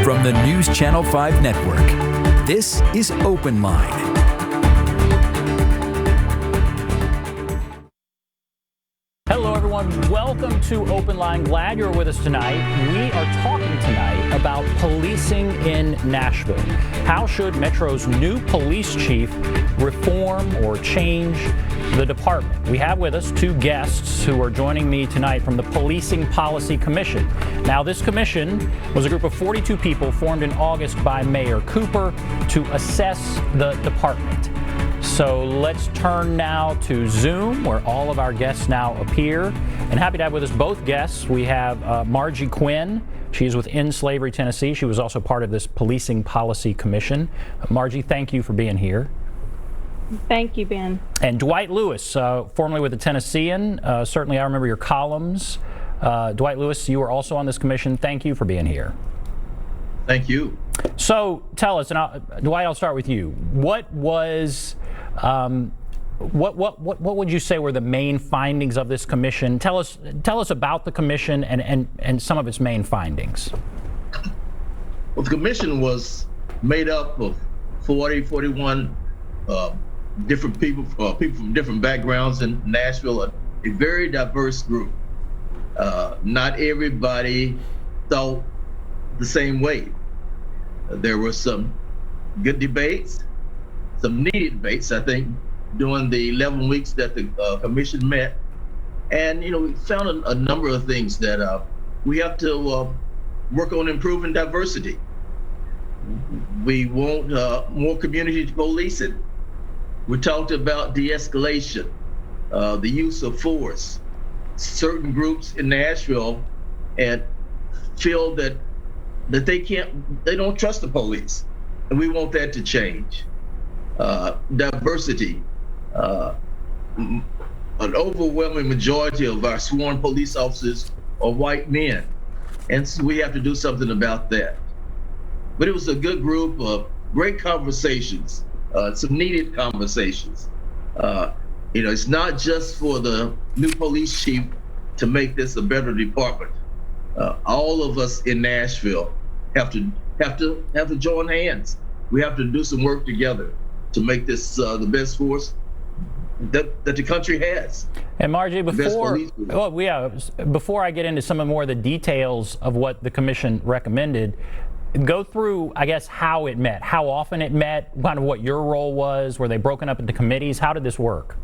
From the NewsChannel 5 network, this is Open Line. Hello, everyone. Welcome to Open Line. Glad you're with us tonight. We are talking tonight about policing in Nashville. How should Metro's new police chief reform or change the department? We have with us two guests who are joining me tonight from the Policing Policy Commission. Now, this commission was a group of 42 people formed in August by Mayor Cooper to assess the department. So let's turn now to Zoom, where all of our guests now appear. And happy to have with us both guests. We have Margie Quinn. She's with End Slavery Tennessee. She was also part of this Policing Policy Commission. Margie, thank you for being here. Thank you, Ben. And Dwight Lewis, formerly with the Tennessean. Certainly I remember your columns. Dwight Lewis, you were also on this commission. Thank you for being here. Thank you. So tell us, and Dwight, I'll start with you. What was, what would you say were the main findings of this commission? Tell us about the commission and some of its main findings. Well, the commission was made up of 41 different people from different backgrounds in Nashville, a very diverse group. Not everybody thought the same way. There were some good debates, some needed debates, I think, during the 11 weeks that the commission met. And, we found a number of things that we have to work on improving diversity. We want more community policing. We talked about de-escalation, the use of force. Certain groups in Nashville and feel that they don't trust the police, and we want that to change. Diversity, an overwhelming majority of our sworn police officers are white men, and so we have to do something about that. But it was a good group of great conversations, some needed conversations. It's not just for the new police chief to make this a better department. All of us in Nashville have to join hands. We have to do some work together to make this the best force that the country has. And Margie, before I get into some more of the details of what the commission recommended, go through, I guess, how it met, how often it met, kind of what your role was. Were they broken up into committees? How did this work?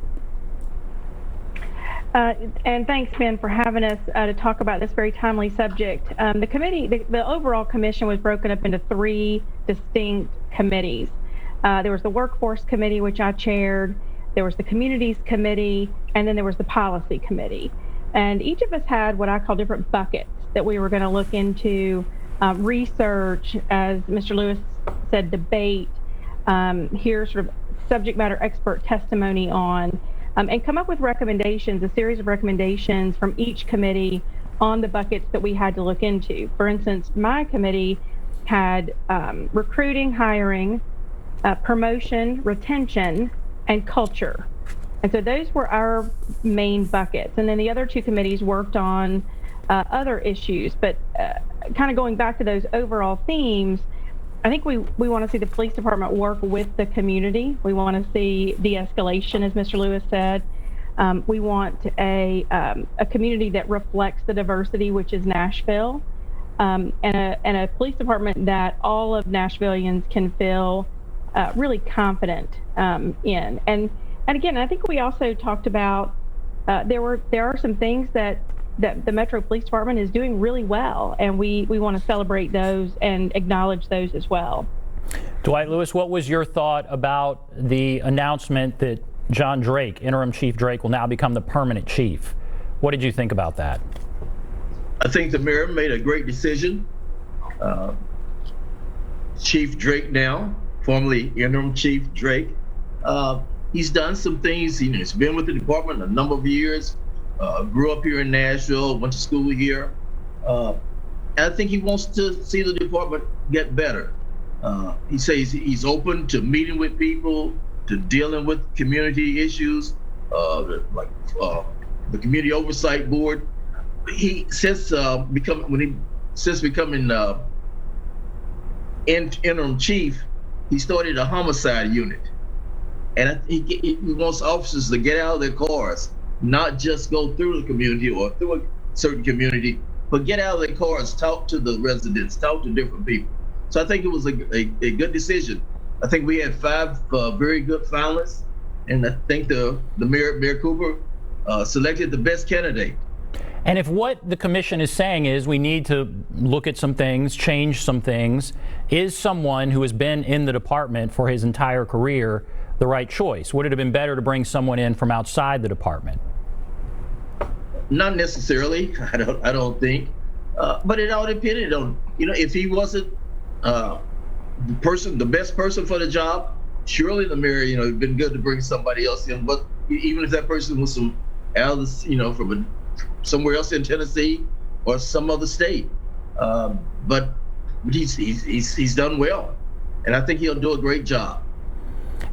And thanks, Ben, for having us to talk about this very timely subject. The committee, the overall commission was broken up into three distinct committees. There was the Workforce Committee, which I chaired. There was the Communities Committee, and then there was the Policy Committee. And each of us had what I call different buckets that we were going to look into, research, as Mr. Lewis said, debate, hear sort of subject matter expert testimony on, and come up with recommendations, a series of recommendations from each committee on the buckets that we had to look into. For instance, my committee had recruiting, hiring, promotion, retention, and culture. And so those were our main buckets. And then the other two committees worked on other issues. But kind of going back to those overall themes, I think we want to see the police department work with the community. We want to see de-escalation, as Mr. Lewis said. We want a community that reflects the diversity, which is Nashville, and a police department that all of Nashvillians can feel really confident in. And again, I think we also talked about there are some things that the Metro Police Department is doing really well, and we want to celebrate those and acknowledge those as well. Dwight Lewis, what was your thought about the announcement that John Drake, Interim Chief Drake, will now become the permanent chief? What did you think about that? I think the mayor made a great decision. Chief Drake now, formerly Interim Chief Drake, he's done some things. He's been with the department a number of years. Grew up here in Nashville, went to school here. And I think he wants to see the department get better. He says he's open to meeting with people, to dealing with community issues, like the Community Oversight Board. He since becoming interim chief, he started a homicide unit. And he wants officers to get out of their cars, not just go through the community or through a certain community, but get out of their cars, talk to the residents, talk to different people. So I think it was a good decision. I think we had 5 very good finalists, and I think the Mayor Cooper selected the best candidate. And if what the commission is saying is we need to look at some things, change some things, is someone who has been in the department for his entire career the right choice? Would it have been better to bring someone in from outside the department? Not necessarily, I don't think, but it all depended on, if he wasn't the best person for the job, surely the mayor, it'd been good to bring somebody else in. But even if that person was from somewhere else in Tennessee or some other state, but he's done well, and I think he'll do a great job.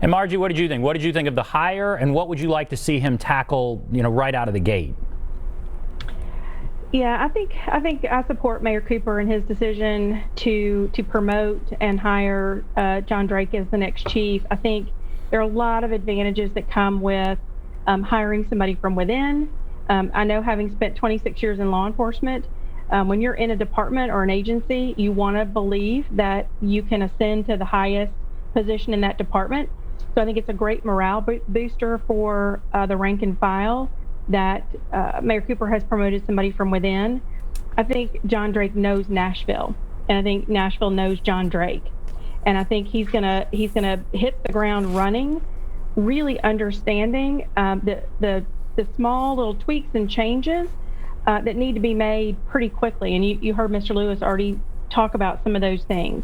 And Margie, what did you think? What did you think of the hire, and what would you like to see him tackle, right out of the gate? Yeah, I think I support Mayor Cooper in his decision to promote and hire John Drake as the next chief. I think there are a lot of advantages that come with hiring somebody from within. I know, having spent 26 years in law enforcement, when you're in a department or an agency, you want to believe that you can ascend to the highest position in that department. So I think it's a great morale booster for the rank and file that Mayor Cooper has promoted somebody from within. I think John Drake knows Nashville, and I think Nashville knows John Drake, and I think he's gonna hit the ground running, really understanding the small little tweaks and changes that need to be made pretty quickly. And you heard Mr. Lewis already talk about some of those things.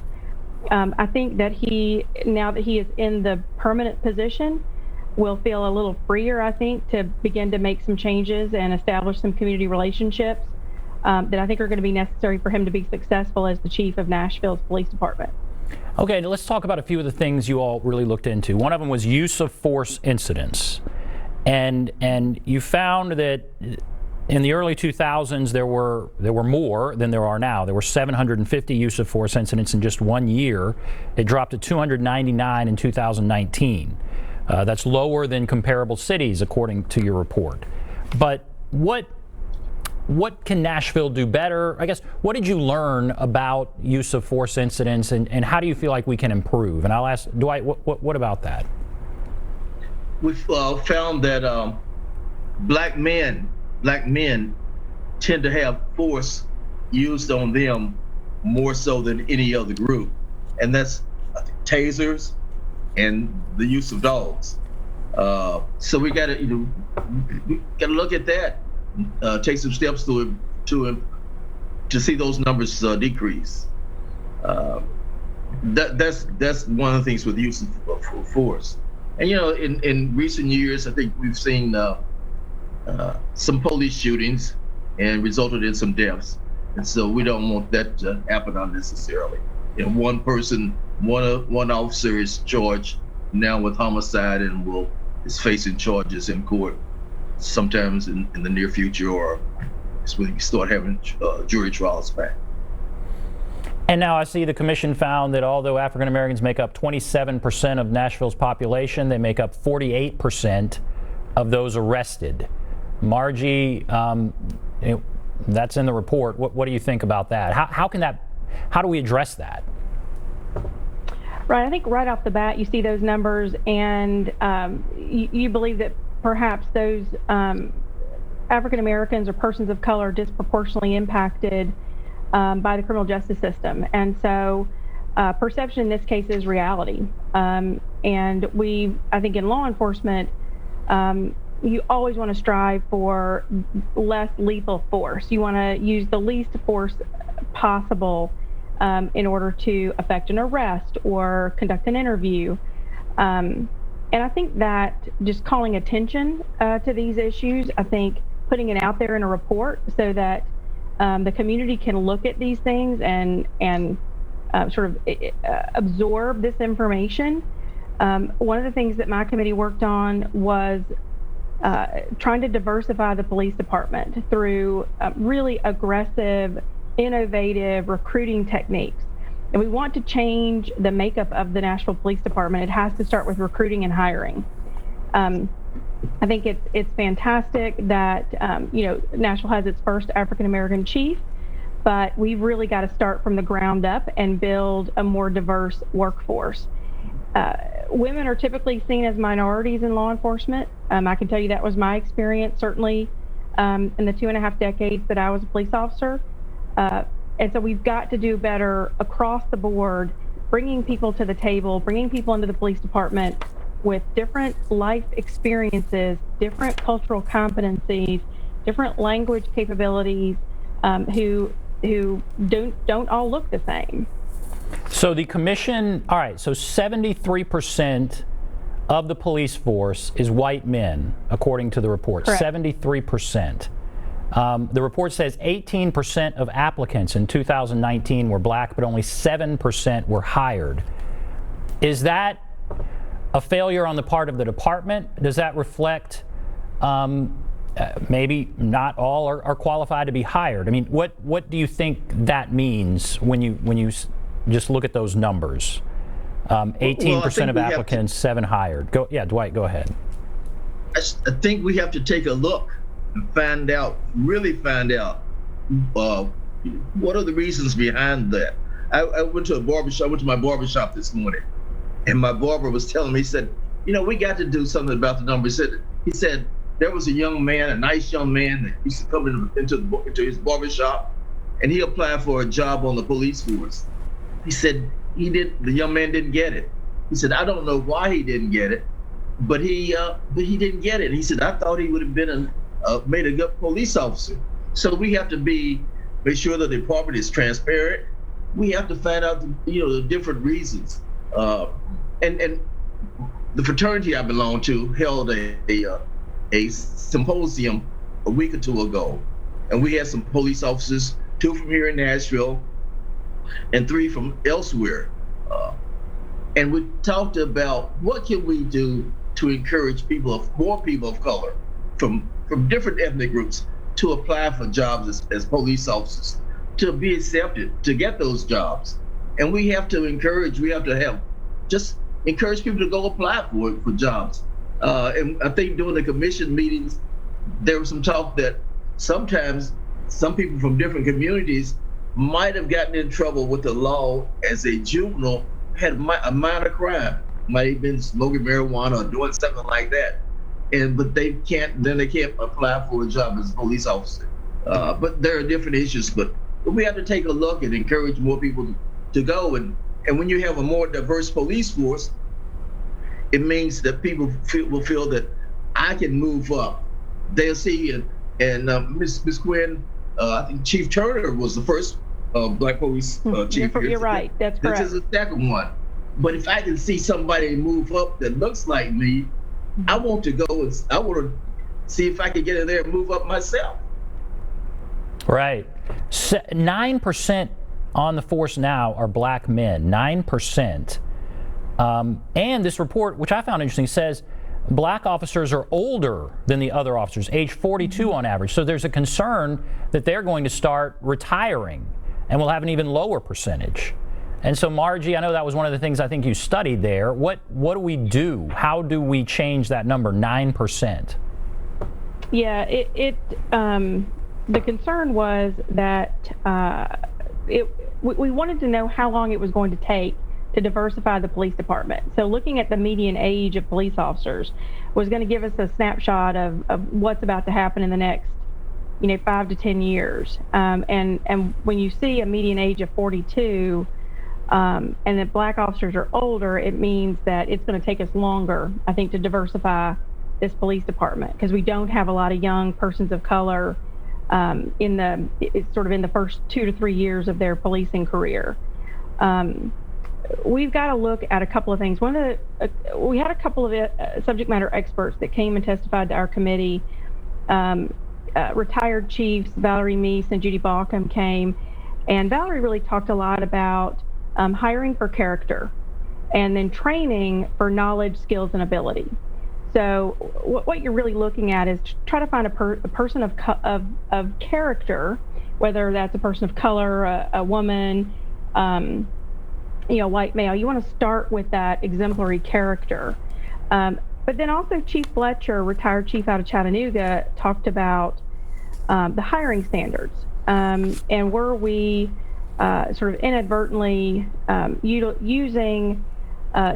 I think that now that he is in the permanent position, will feel a little freer, I think, to begin to make some changes and establish some community relationships that I think are going to be necessary for him to be successful as the chief of Nashville's police department. Okay, now let's talk about a few of the things you all really looked into. One of them was use of force incidents. And you found that in the early 2000s there were more than there are now. There were 750 use of force incidents in just 1 year. It dropped to 299 in 2019. That's lower than comparable cities, according to your report. But what can Nashville do better? I guess, what did you learn about use of force incidents, and how do you feel like we can improve? And I'll ask Dwight, what about that? We've found that black men tend to have force used on them more so than any other group, and that's tasers and the use of dogs. So we got to look at that, take some steps to see those numbers decrease. That's one of the things with the use of force. And in recent years, I think we've seen some police shootings and resulted in some deaths, and so we don't want that to happen unnecessarily. One officer is charged now with homicide and is facing charges in court sometimes in the near future, or when you start having jury trials back. And now I see the commission found that although African Americans make up 27% of Nashville's population, they make up 48% of those arrested. Margie, that's in the report. What do you think about that? How do we address that? Right, I think right off the bat you see those numbers, and you believe that perhaps those African Americans or persons of color are disproportionately impacted by the criminal justice system. And so perception in this case is reality. And I think in law enforcement, you always want to strive for less lethal force. You want to use the least force possible in order to effect an arrest or conduct an interview. And I think that just calling attention to these issues, I think putting it out there in a report so that the community can look at these things and sort of absorb this information. One of the things that my committee worked on was trying to diversify the police department through really aggressive, innovative recruiting techniques. and we want to change the makeup of the Nashville Police Department, it has to start with recruiting and hiring. I think it's fantastic that Nashville has its first African American chief, but we've really got to start from the ground up and build a more diverse workforce. Women are typically seen as minorities in law enforcement. I can tell you that was my experience, certainly in the 2.5 decades that I was a police officer. And so we've got to do better across the board, bringing people to the table, bringing people into the police department with different life experiences, different cultural competencies, different language capabilities, who don't all look the same. So the commission, all right, so 73% of the police force is white men, according to the report. Correct. 73%. The report says 18% of applicants in 2019 were black, but only 7% were hired. Is that a failure on the part of the department? Does that reflect maybe not all are qualified to be hired? I mean, what do you think that means when you just look at those numbers? 18% of applicants, 7 hired. Dwight, go ahead. I think we have to take a look and really find out what are the reasons behind that. I went to my barbershop this morning, and my barber was telling me, he said, we got to do something about the numbers. He said there was a young man, a nice young man that used to come into his barbershop, and he applied for a job on the police force. He said the young man didn't get it. He said, I don't know why he didn't get it, but he didn't get it. He said, I thought he would have been made a good police officer. So we have to make sure that the department is transparent. We have to find out the different reasons. And the fraternity I belong to held a symposium a week or two ago, and we had some police officers, 2 from here in Nashville and 3 from elsewhere. And we talked about what can we do to encourage more people of color from different ethnic groups to apply for jobs as police officers, to be accepted, to get those jobs. And we have to encourage people to go apply for jobs. And I think during the commission meetings, there was some talk that sometimes some people from different communities might have gotten in trouble with the law as a juvenile, had a minor crime, might have been smoking marijuana or doing something like that. But they can't apply for a job as a police officer. But there are different issues, but we have to take a look and encourage more people to go. And when you have a more diverse police force, it means that people will feel that I can move up. They'll see, and Ms. Quinn, I think Chief Turner was the first black police chief. You're right, that's correct. This is the second one. But if I can see somebody move up that looks like me, I want to go and I want to see if I can get in there and move up myself. Right. 9% on the force now are black men, 9%. And this report, which I found interesting, says black officers are older than the other officers, age 42 on average. So there's a concern that they're going to start retiring and we'll have an even lower percentage. And so, Margie, I know that was one of the things I think you studied there. What do we do? How do we change that number, 9%? Yeah, the concern was that we wanted to know how long it was going to take to diversify the police department. So looking at the median age of police officers was going to give us a snapshot of what's about to happen in the next 5 to 10 years. And when you see a median age of 42, and that black officers are older, it means that it's going to take us longer, I think, to diversify this police department, because we don't have a lot of young persons of color it's sort of in the first 2 to 3 years of their policing career. We've got to look at a couple of things. We had a couple of subject matter experts that came and testified to our committee. Retired chiefs Valerie Meese and Judy Balcom came, and Valerie really talked a lot about hiring for character and then training for knowledge, skills, and ability. So what you're really looking at is to try to find a person of character, whether that's a person of color, a woman, white male. You want to start with that exemplary character. But then also Chief Fletcher, retired chief out of Chattanooga, talked about the hiring standards. And were we sort of inadvertently using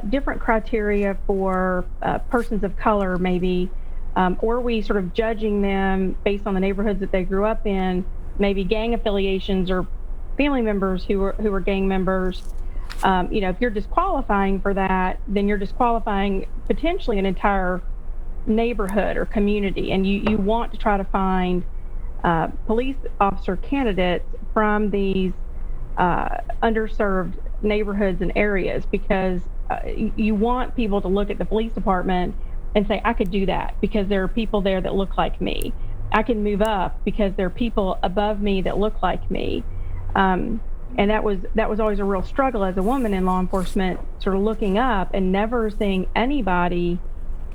different criteria for persons of color, maybe, or we sort of judging them based on the neighborhoods that they grew up in, maybe gang affiliations or family members who were gang members. If you're disqualifying for that, then you're disqualifying potentially an entire neighborhood or community, and you want to try to find police officer candidates from these underserved neighborhoods and areas, because you want people to look at the police department and say, I could do that because there are people there that look like me. I can move up because there are people above me that look like me. And that was always a real struggle as a woman in law enforcement, sort of looking up and never seeing anybody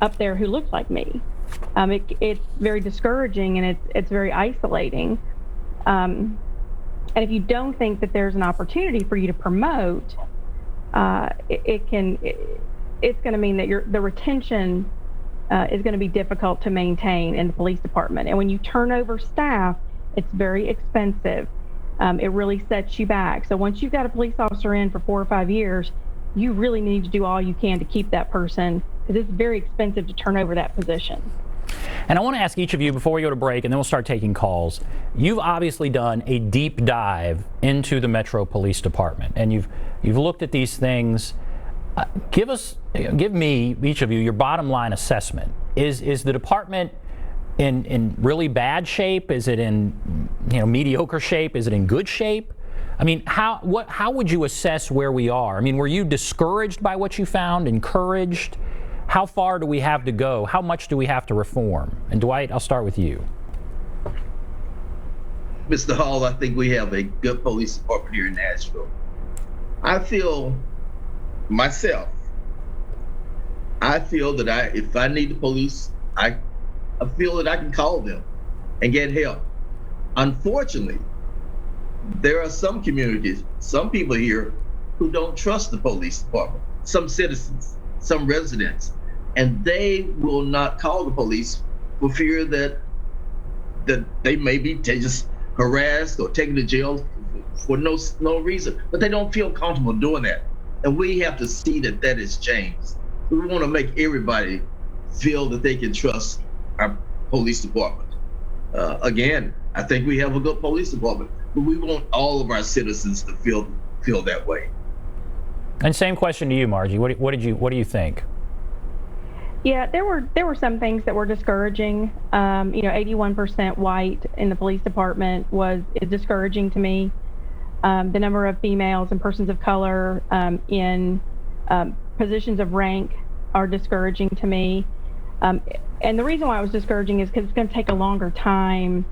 up there who looked like me. It's very discouraging, and it's very isolating. And if you don't think that there's an opportunity for you to promote, it's going to mean that the retention is going to be difficult to maintain in the police department. And when you turn over staff, it's very expensive. It really sets you back. So once you've got a police officer in for 4 or 5 years, you really need to do all you can to keep that person, because it's very expensive to turn over that position. And I want to ask each of you before we go to break, and then we'll start taking calls. You've obviously done a deep dive into the Metro Police Department, and you've looked at these things. Give me, each of you, your bottom line assessment. Is the department in really bad shape? Is it in mediocre shape? Is it in good shape? I mean, how would you assess where we are? I mean, were you discouraged by what you found? Encouraged? How far do we have to go? How much do we have to reform? And Dwight, I'll start with you. Mr. Hall, I think we have a good police department here in Nashville. I feel myself, that if I need the police, I feel that I can call them and get help. Unfortunately, there are some communities, some people here who don't trust the police department, some citizens, some residents, and they will not call the police for fear that they may be just harassed or taken to jail for no reason, but they don't feel comfortable doing that. And we have to see that is changed. We want to make everybody feel that they can trust our police department. Again, I think we have a good police department, but we want all of our citizens to feel that way. And same question to you, Margie. What do you think? Yeah, there were some things that were discouraging. 81% white in the police department is discouraging to me. The number of females and persons of color in positions of rank are discouraging to me. And the reason why it was discouraging is because it's going to take a longer time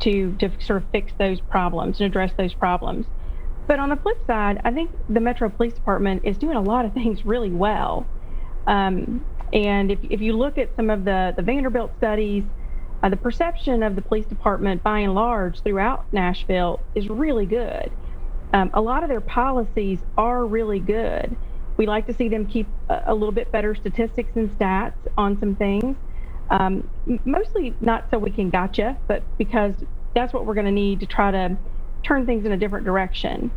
to sort of fix those problems and address those problems. But on the flip side, I think the Metro Police Department is doing a lot of things really well. And if you look at some of the Vanderbilt studies, the perception of the police department by and large throughout Nashville is really good. A lot of their policies are really good. We like to see them keep a little bit better statistics and stats on some things. Mostly not so we can gotcha, but because that's what we're going to need to try to turn things in a different direction.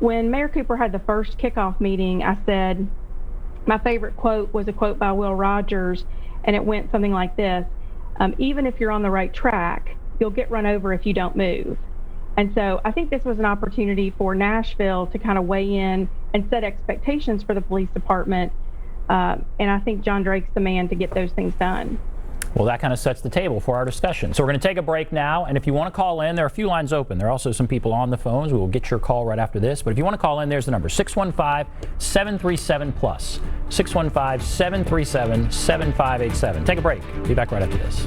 When Mayor Cooper had the first kickoff meeting, I said, my favorite quote was a quote by Will Rogers, and it went something like this: even if you're on the right track, you'll get run over if you don't move. And so I think this was an opportunity for Nashville to kind of weigh in and set expectations for the police department. And I think John Drake's the man to get those things done. Well, that kind of sets the table for our discussion. So we're going to take a break now, and if you want to call in, there are a few lines open. There are also some people on the phones. We will get your call right after this. But if you want to call in, there's the number, 615-737-PLUS, 615-737-7587. Take a break. Be back right after this.